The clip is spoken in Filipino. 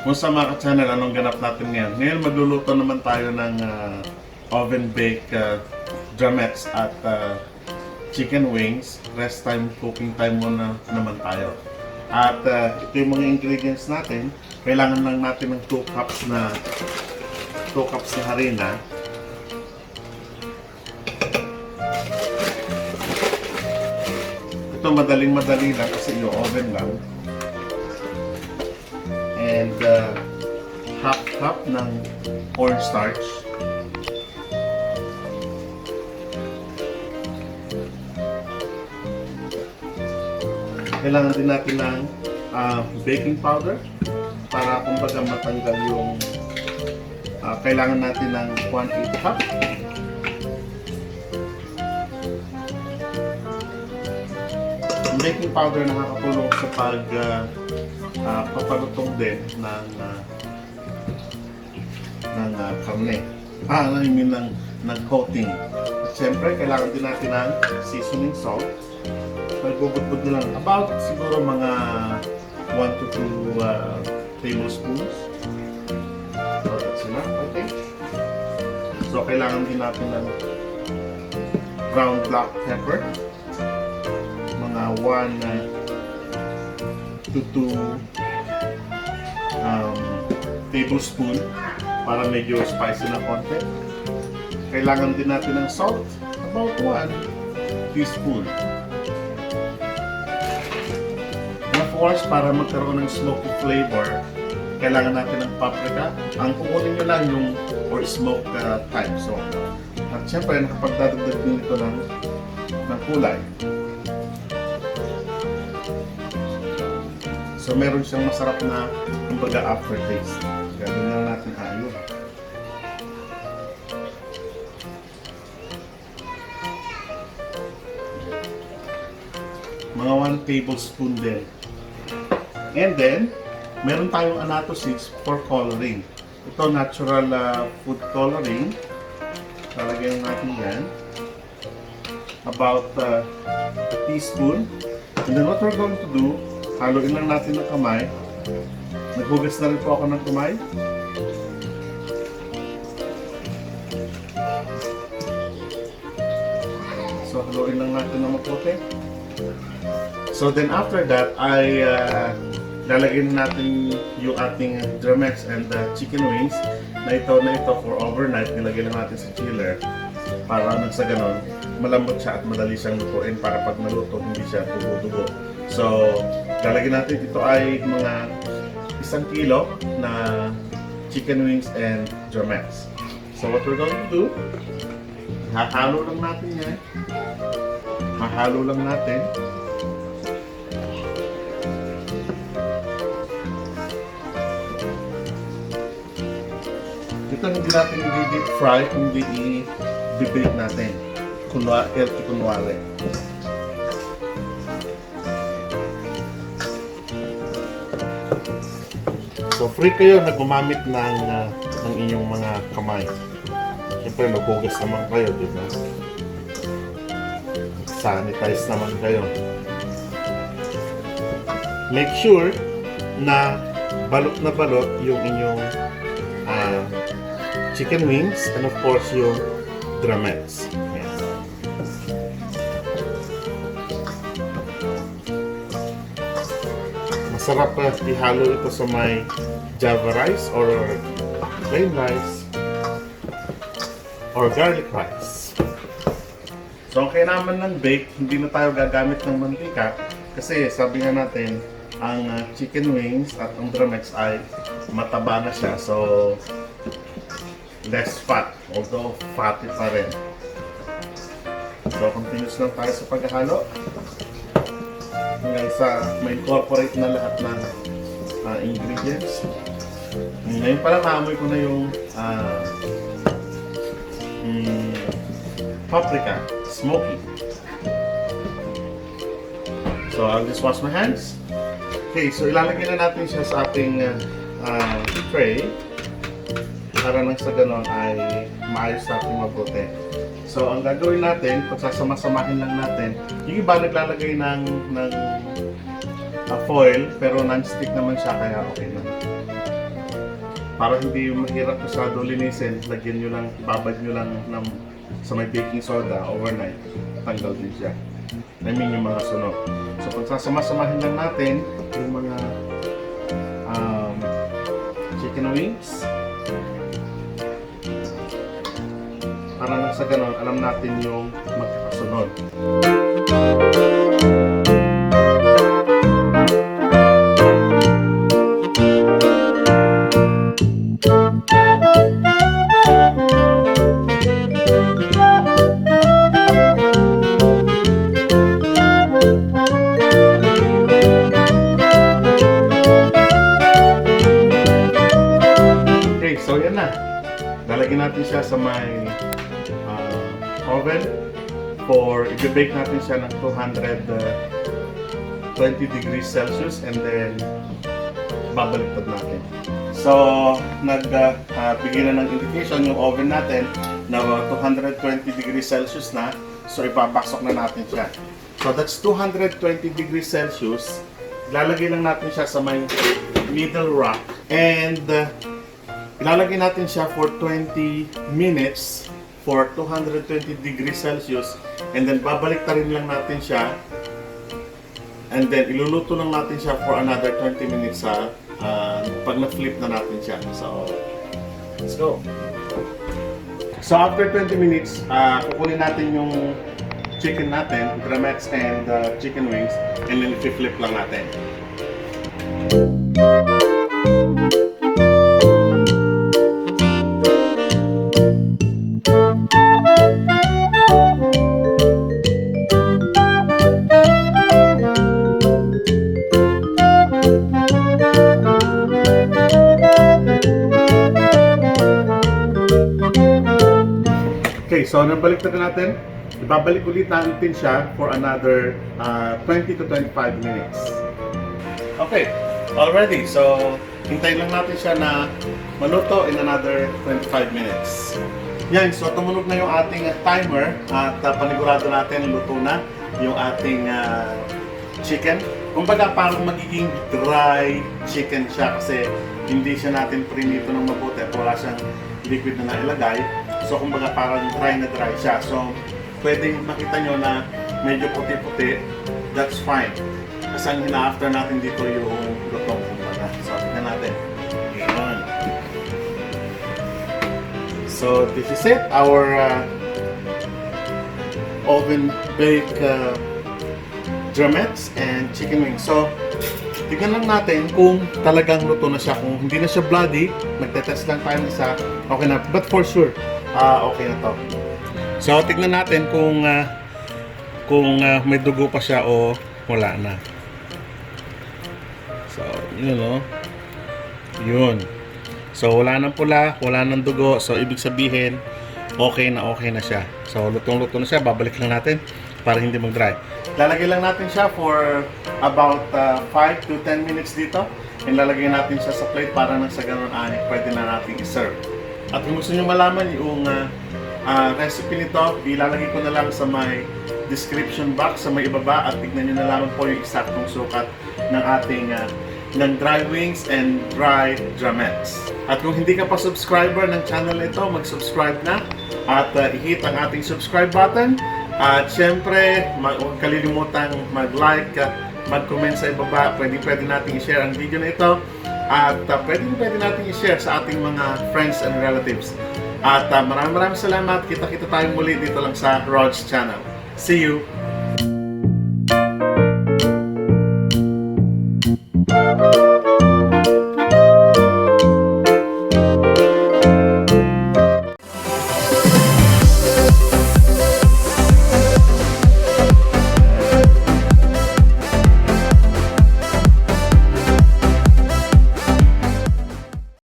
Kumusta mga ka-channel, anong ganap natin ngayon? Ngayon magluluto naman tayo ng oven bake drummettes at chicken wings. Rest time, cooking time muna naman tayo. At ito yung mga ingredients natin. Kailangan lang natin ng 2 cups na harina. Ito madaling-madali lang kasi yung oven lang. And half cup ng cornstarch. Kailangan din natin ng baking powder para kumbaga matanggal yung kailangan natin ng 1/8 cup. Ang baking powder nakakatulong sa papalutong din ng karne. I mean ng coating. At syempre, kailangan din natin ng seasoning salt. Magbubudbud na lang. About siguro mga 1 to 2 tablespoons. So that's enough, okay? So kailangan din natin ng ground black pepper. Mga 1 to 2 tablespoon para medyo spicy na konti. Kailangan din natin ng salt, about 1 teaspoon. And of course, para magkaroon ng smoky flavor, kailangan natin ng paprika. Ang kukunin nyo lang yung or smoke type. So, at syempre, nakapagdadagdag din ito ng kulay. So meron siyang masarap na kumbaga aftertaste. Gagawin na natin ayun. Mga 1 tablespoon din. And then, meron tayong anato seeds for coloring. Ito natural food coloring. Talagyan natin yan. About a teaspoon. And then what we're going to do, haluin lang natin ng kamay. Naghugas na rin po ako ng kamay. So, haluin lang natin ng maputi. So, then after that, ay lalagyan natin yung ating drummettes and chicken wings na ito for overnight. Nilagyan lang natin sa chiller para nang sa ganon, malambot siya at madali siyang lutuin para pag naluto, hindi siya dugo-dugo. So, lalagyan natin ito ay mga 1 kilo na chicken wings and drummettes. So, what we're going to do, hahalo lang natin yan. Mahalo lang natin. Ito hindi natin i-deep fry, kundi i-bake natin. Kunwari. So free kayo na gumamit ng inyong mga kamay. Siyempre maghugas naman kayo, di ba? Sanitize naman kayo. Make sure na balot na balot yung inyong chicken wings and of course yung drummettes. Yan. Masarap ihalo ito sa may java rice or plain rice or garlic rice. So ang kailangan ng bake, hindi na tayo gagamit ng mantika kasi sabi nga natin ang chicken wings at ang drummettes ay mataba na siya, so less fat, although fatty pa rin. So continuous lang tayo sa paghahalo hanggang sa ma-incorporate na lahat ng ingredients. Ngayon pala naamoy ko na yung paprika, smoky. So I'll just wash my hands. Okay, so ilalagay na natin siya sa ating tray para nang sa ganon ay maayos natin mabuti. So ang gagawin natin, pagsasama-samahin lang natin, yung iba naglalagay ng foil pero non-stick naman siya kaya okay na. para hindi mahirap masyado linisin, lagyan nyo lang, babad nyo lang sa may baking soda overnight, tanggal din siya. I mean yung mga sunog. So pagsasama-samahin lang natin yung mga chicken wings para nang sa ganon alam natin yung magkakasunod. So yan na, lalagyan natin siya sa may oven for, i-bake natin siya ng 220 degrees Celsius and then babaliktad natin. So nagbigay na ng indication yung oven natin na 220 degrees Celsius na, so ipapasok na natin siya. So that's 220 degrees Celsius, lalagay lang natin siya sa may middle rack and ilalagay natin siya for 20 minutes for 220 degrees Celsius and then babalik-tarin lang natin siya and then iluluto lang natin siya for another 20 minutes pag na-flip na natin siya. So, let's go! So after 20 minutes, kukunin natin yung chicken natin, drummettes and chicken wings and then i-flip lang natin. Okay, so nabaliktad na natin. Ibabalik ulit natin siya for another 20 to 25 minutes. Okay, already. So, hintayin lang natin siya na maluto in another 25 minutes. Yan, so tumunog na yung ating timer at panigurado natin luto na yung ating chicken. Kumbaga parang magiging dry chicken siya kasi hindi siya natin prinito ng mabuti at wala siyang liquid na nailagay. So kumbaga parang dry na dry siya. So pwedeng makita nyo na medyo puti-puti, that's fine. Kasi ang hina-after natin dito yung lutong kumbaga. So tignan natin. Ayan. So this is it, our oven baked drummettes and chicken wings. So tignan lang natin kung talagang luto na siya. Kung hindi na siya bloody, magte-test lang tayo ng isa, okay na. But for sure, okay na to. So tignan natin kung may dugo pa siya o wala na. So yun o. Yun. So wala nang pula, wala nang dugo. So ibig sabihin, okay na siya. So lutong-luto na siya. Babalik lang natin para hindi mag-dry. Lalagay lang natin siya for about 5 to 10 minutes dito. And lalagay natin siya sa plate para nang sa ganun ay pwede na natin i-serve. At kung gusto nyo malaman yung recipe nito, ilalagay ko na lang sa may description box sa may ibaba at tignan nyo na lamang po yung eksaktong sukat ng ating ng dry wings and dry drummettes. At kung hindi ka pa subscriber ng channel ito, mag-subscribe na at i-hit ang ating subscribe button. At syempre, huwag kalilimutang mag-like, mag-comment sa ibaba. Pwede natin i-share ang video na ito. At pwede natin i-share sa ating mga friends and relatives. At maraming salamat. Kita-kita tayong muli dito lang sa RHOD'S channel. See you!